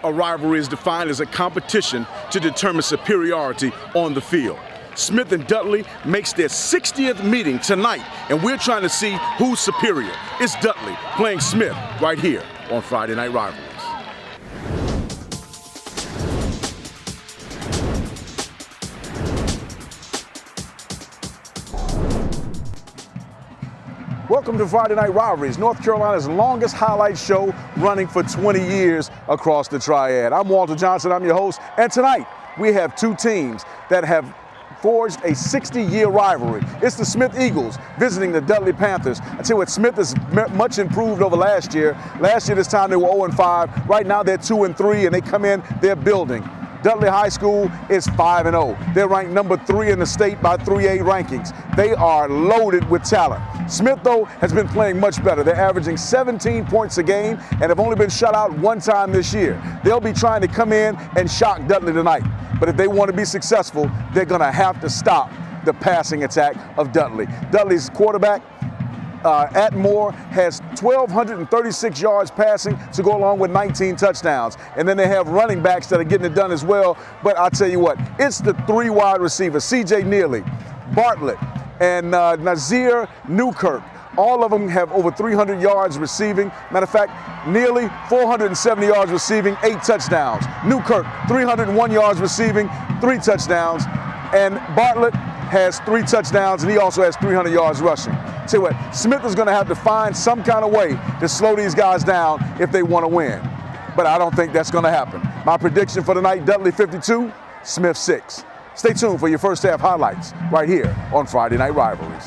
A rivalry is defined as a competition to determine superiority on the field. Smith and Dudley makes their 60th meeting tonight, and we're trying to see who's superior. It's Dudley playing Smith right here on Friday Night Rivalries. Welcome to Friday Night Rivalries, North Carolina's longest highlight show, running for 20 years across the Triad. I'm Walter Johnson, I'm your host, and tonight we have two teams that have forged a 60-year rivalry. It's the Smith Eagles visiting the Dudley Panthers. I tell you what, Smith is much improved over last year. Last year this time they were 0-5. Right now they're 2-3, and they come in, they're building. Dudley High School is 5-0. They're ranked number 3 in the state by 3A rankings. They are loaded with talent. Smith, though, has been playing much better. They're averaging 17 points a game and have only been shut out one time this year. They'll be trying to come in and shock Dudley tonight. But if they want to be successful, they're going to have to stop the passing attack of Dudley. Dudley's quarterback, Atmore, has 1,236 yards passing to go along with 19 touchdowns. And then they have running backs that are getting it done as well. But I'll tell you what, it's the 3 wide receivers, C.J. Neely, Bartlett, and Nazir Newkirk. All of them have over 300 yards receiving. Matter of fact, Neely, 470 yards receiving, 8 touchdowns. Newkirk, 301 yards receiving, 3 touchdowns. And Bartlett has 3 touchdowns, and he also has 300 yards rushing. Tell you what, Smith is going to have to find some kind of way to slow these guys down if they want to win. But I don't think that's going to happen. My prediction for tonight, Dudley 52, Smith 6. Stay tuned for your first half highlights right here on Friday Night Rivalries.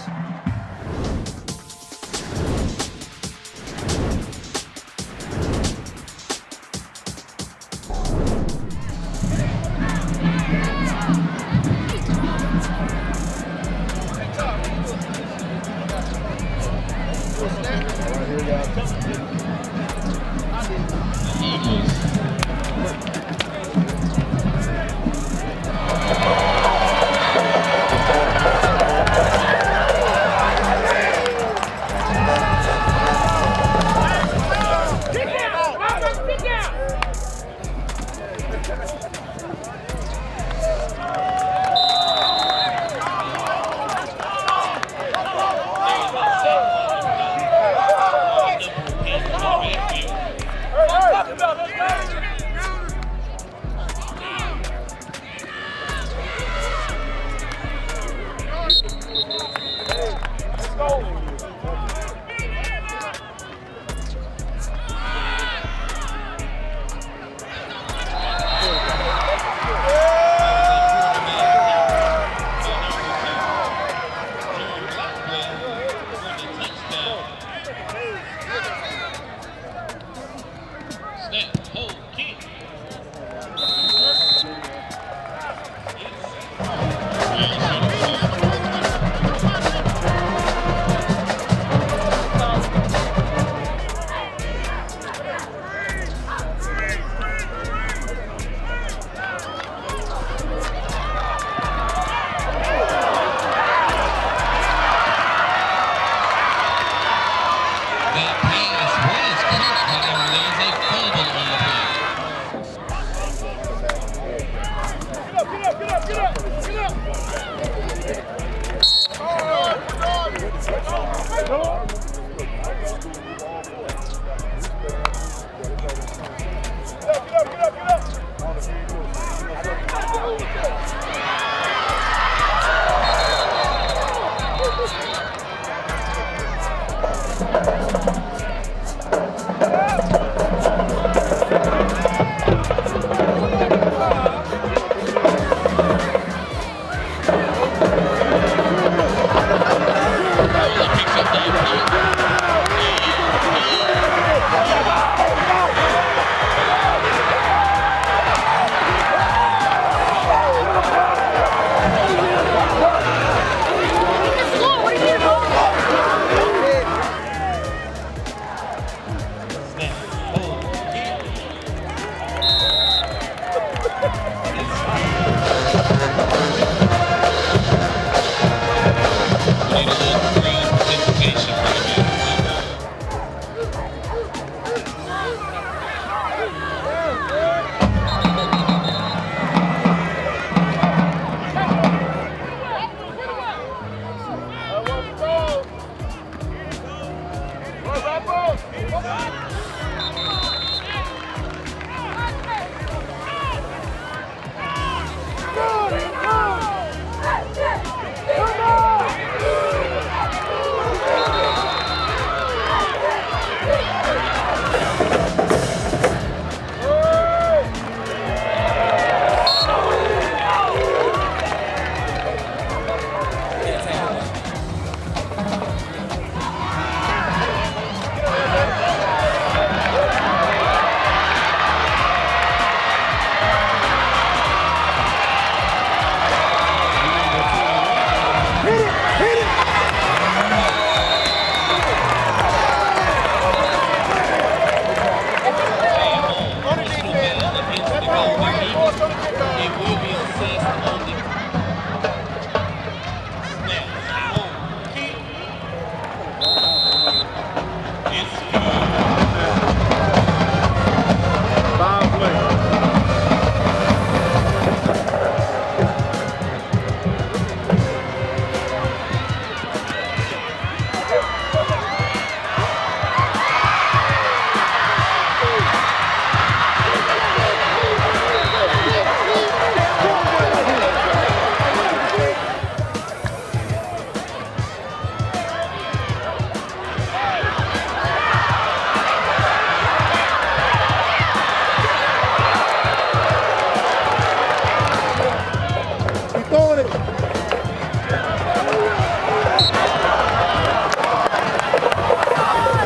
on it.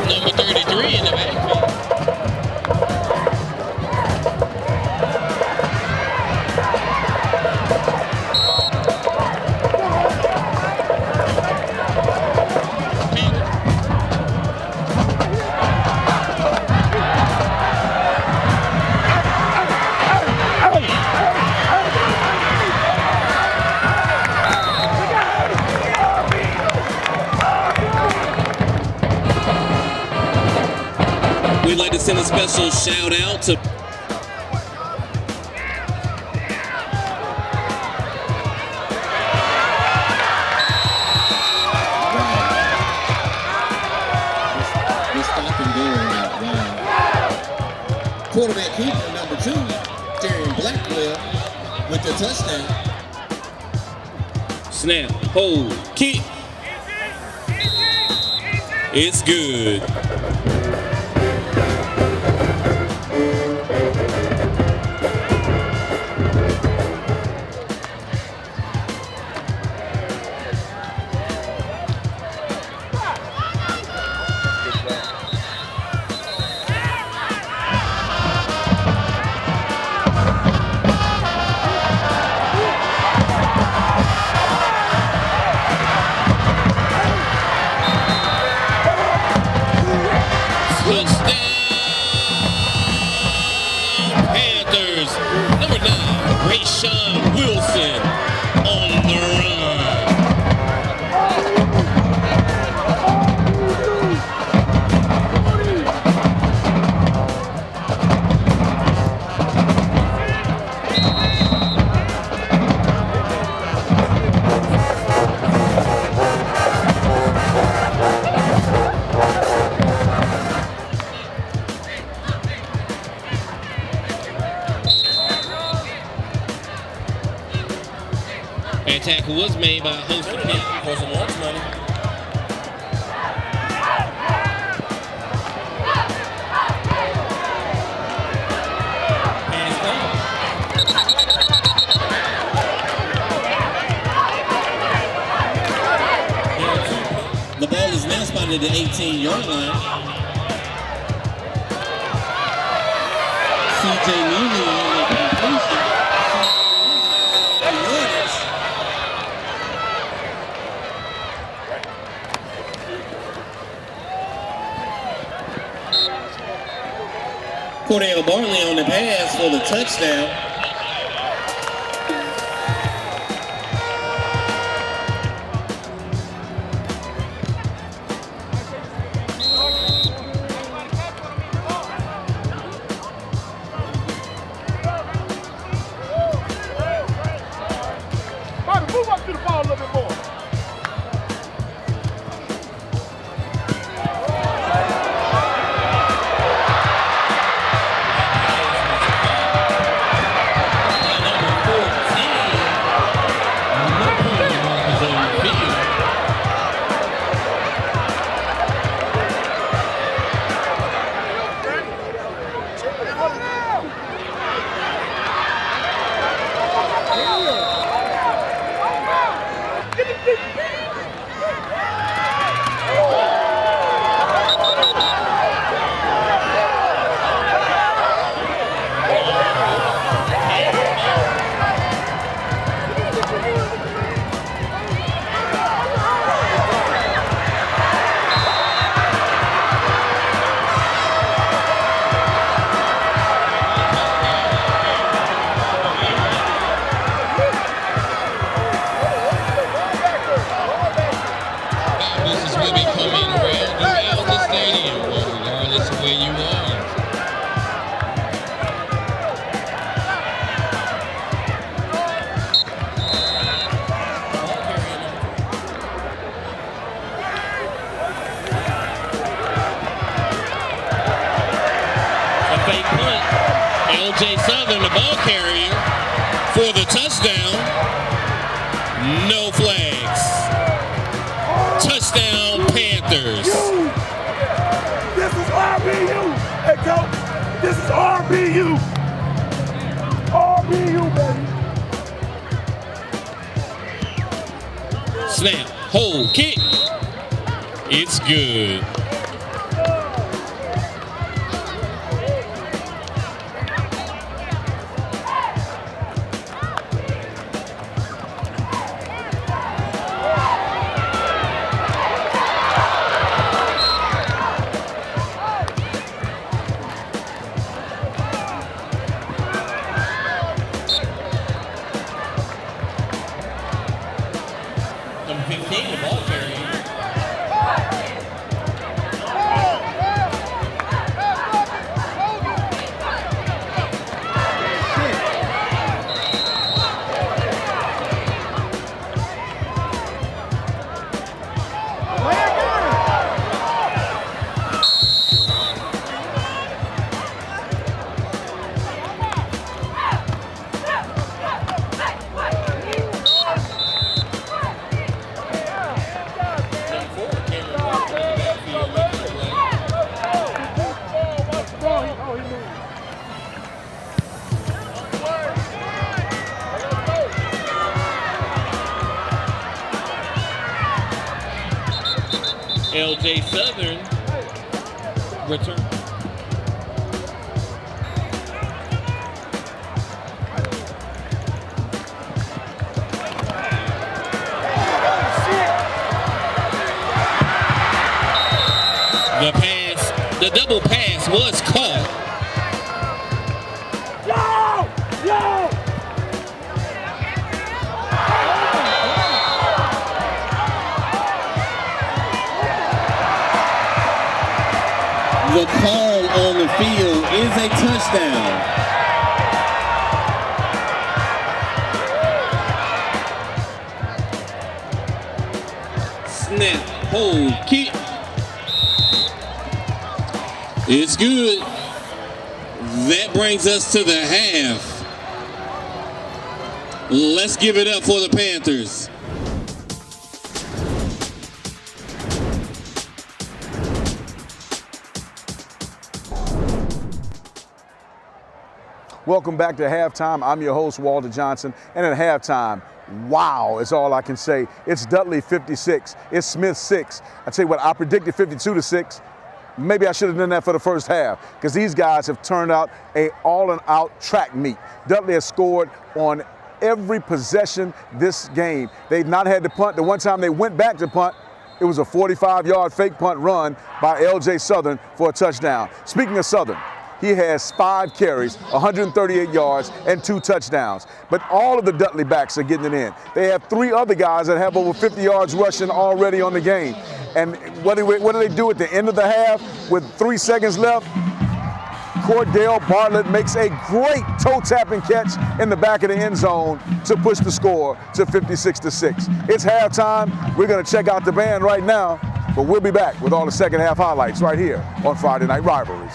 Number 33 in the backfield. We'd like to send a special shout out to quarterback keeper number 2, Darian Blackwell, with the touchdown. snap, hold, kick. It's good. That tackle was made by a host of people for some lunch money. Pass down. The ball is now spotted at the 18-yard line. C.J. Mooney on the completion. Cordell Bartley on the pass for the touchdown. Bobby, move up to the ball a little bit more. L.J. Southern, the ball carrier, for the touchdown. No flags. Touchdown, Panthers. This is RBU. Hey, coach, this is RBU. RBU, baby. Snap, hold, kick. It's good. Number 15, the ball carrier. LJ Southern return. The pass, the double pass was caught. The call on the field is a touchdown. Snap, hold, kick. It's good. That brings us to the half. Let's give it up for the Panthers. Welcome back to halftime. I'm your host, Walter Johnson. And at halftime, wow, is all I can say. It's Dudley 56. It's Smith 6. I tell you what, I predicted 52-6. Maybe I should have done that for the first half because these guys have turned out a all-and-out track meet. Dudley has scored on every possession this game. They've not had to punt. The one time they went back to punt, it was a 45-yard fake punt run by LJ Southern for a touchdown. Speaking of Southern, he has 5 carries, 138 yards, and 2 touchdowns. But all of the Dudley backs are getting it in. They have 3 other guys that have over 50 yards rushing already on the game. And what do they do at the end of the half with 3 seconds left? Cordell Bartlett makes a great toe-tapping catch in the back of the end zone to push the score to 56-6. It's halftime. We're going to check out the band right now, but we'll be back with all the second half highlights right here on Friday Night Rivalries.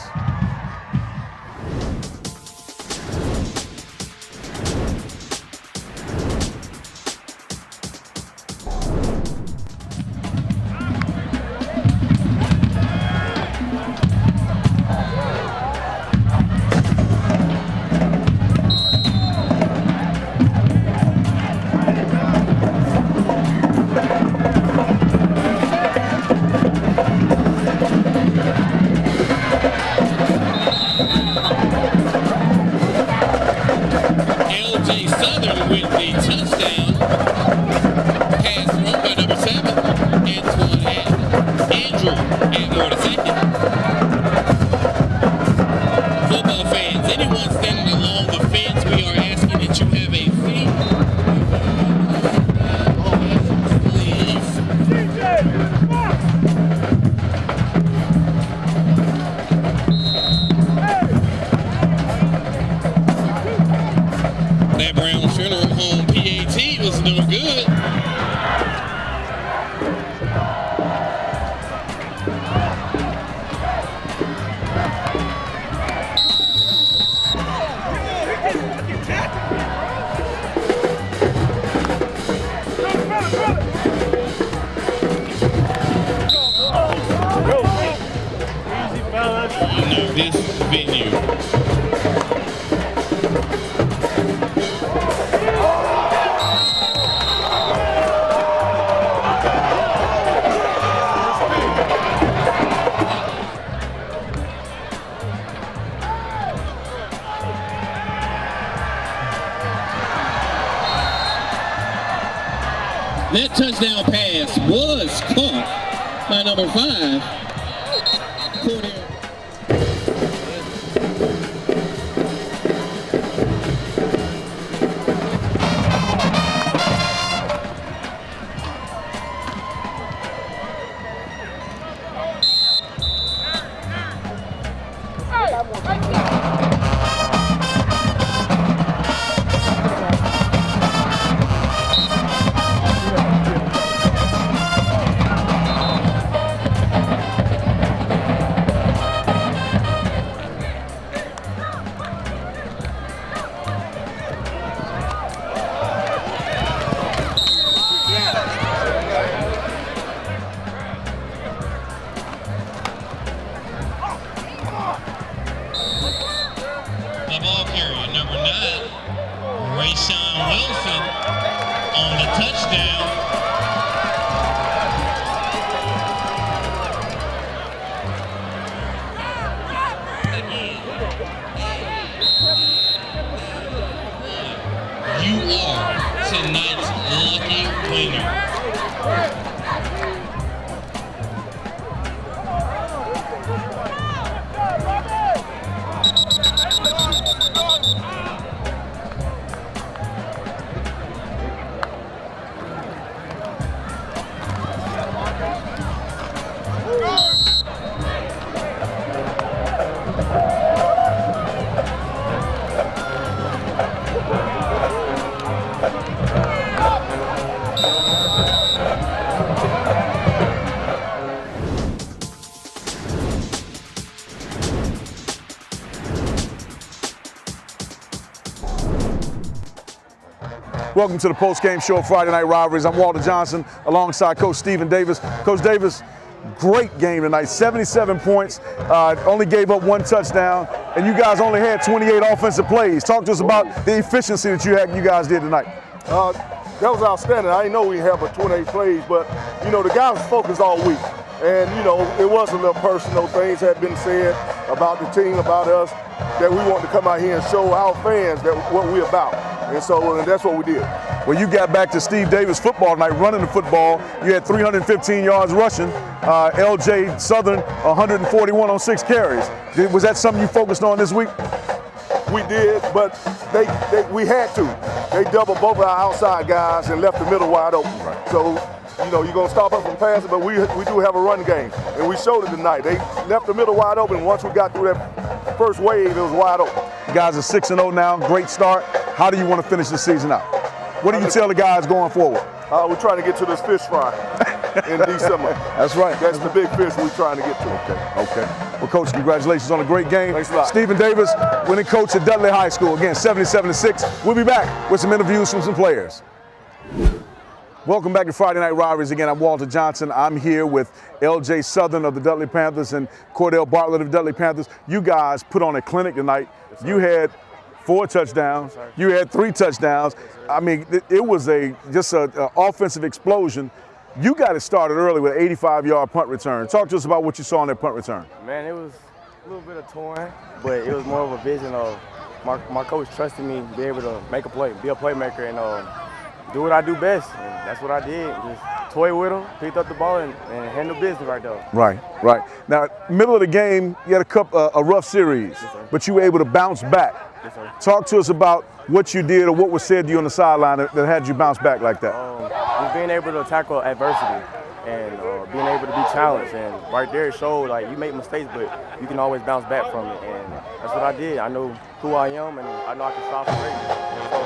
This venue. That touchdown pass was caught by number 5. Cornell. The ball carrier, number 9, Rayshawn Wilson on the touchdown. You are tonight's lucky winner. Welcome to the post-game show, Friday Night Rivalries. I'm Walter Johnson alongside Coach Stephen Davis. Coach Davis, great game tonight, 77 points, only gave up 1 touchdown, and you guys only had 28 offensive plays. Talk to us about the efficiency that you guys did tonight. That was outstanding. I didn't know we had but 28 plays, but, you know, the guys was focused all week. And, you know, it was a little personal. Things had been said about the team, about us, that we wanted to come out here and show our fans that what we're about. And so that's what we did. Well, you got back to Steve Davis football tonight, running the football. You had 315 yards rushing. LJ Southern, 141 on 6 carries. Was that something you focused on this week? We did, but we had to. They doubled both of our outside guys and left the middle wide open. Right. So, you know, you're going to stop us from passing, but we do have a run game. And we showed it tonight. They left the middle wide open. Once we got through that first wave, it was wide open. You guys are 6-0 now. Great start. How do you want to finish the season out? What do you tell the guys going forward? We're trying to get to this fish fry in December. That's right. That's the big fish we're trying to get to. Okay. Well, Coach, congratulations on a great game. Thanks a lot. Stephen Davis, winning coach at Dudley High School. Again, 77-6. We'll be back with some interviews from some players. Welcome back to Friday Night Rivalries. Again, I'm Walter Johnson. I'm here with LJ Southern of the Dudley Panthers and Cordell Bartlett of the Dudley Panthers. You guys put on a clinic tonight. Yes, you had 4 touchdowns. Yes, you had 3 touchdowns. I mean, it was just an offensive explosion. You got it started early with an 85-yard punt return. Talk to us about what you saw on that punt return. Man, it was a little bit of torn, but it was more of a vision of my coach trusting me to be able to make a play, be a playmaker, and do what I do best. And that's what I did. Just toy with him, picked up the ball, and handle business right there. Right. Now, middle of the game, you had a rough series, yes, but you were able to bounce back. Yes, sir. Talk to us about what you did or what was said to you on the sideline that had you bounce back like that. Just being able to tackle adversity and being able to be challenged. And right there it showed, like, you make mistakes, but you can always bounce back from it. And that's what I did. I know who I am, and I know I can strive for greatness. And so,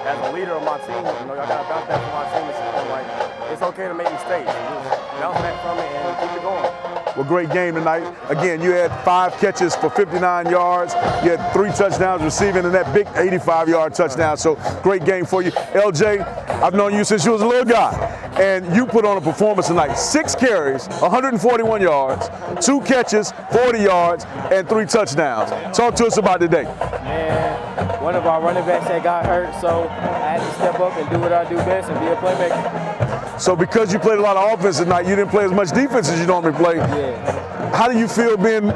as a leader of my team, you know, I got to bounce back from my team and show them, like, it's okay to make mistakes. Just bounce back from it and keep it going. Well, great game tonight. Again, you had 5 catches for 59 yards. You had 3 touchdowns receiving and that big 85-yard touchdown. So great game for you. LJ, I've known you since you was a little guy. And you put on a performance tonight. 6 carries, 141 yards, 2 catches, 40 yards, and 3 touchdowns. Talk to us about today. Man, one of our running backs that got hurt, so I had to step up and do what I do best and be a playmaker. So because you played a lot of offense tonight, you didn't play as much defense as you normally play. Yeah. How do you feel being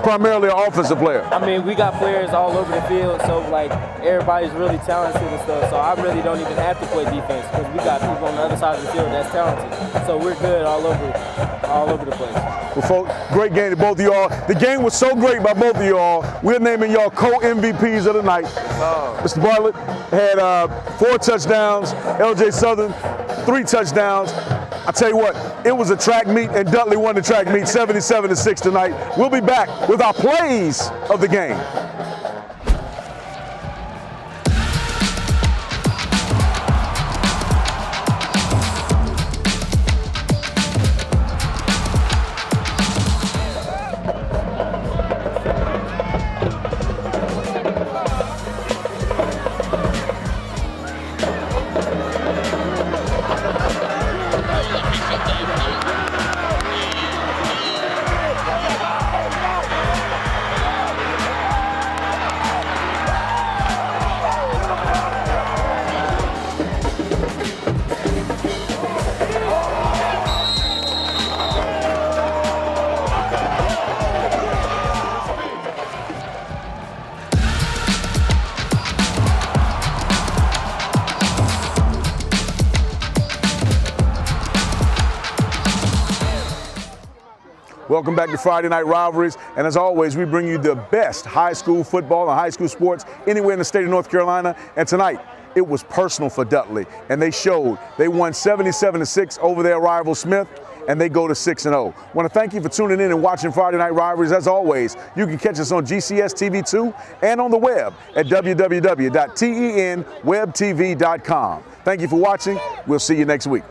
primarily an offensive player? I mean, we got players all over the field, so like everybody's really talented and stuff. So I really don't even have to play defense because we got people on the other side of the field that's talented. So we're good all over the place. Well, folks, great game to both of y'all. The game was so great by both of y'all. We're naming y'all co-MVPs of the night. Mr. Bartlett had 4 touchdowns. LJ Southern, 3 touchdowns. I tell you what, it was a track meet, and Dudley won the track meet 77-6 tonight. We'll be back with our plays of the game. Welcome back to Friday Night Rivalries, and as always, we bring you the best high school football and high school sports anywhere in the state of North Carolina. And tonight, it was personal for Dudley, and they showed. They won 77-6 over their rival Smith, and they go to 6-0. I want to thank you for tuning in and watching Friday Night Rivalries. As always, you can catch us on GCS TV 2 and on the web at www.tenwebtv.com. Thank you for watching. We'll see you next week.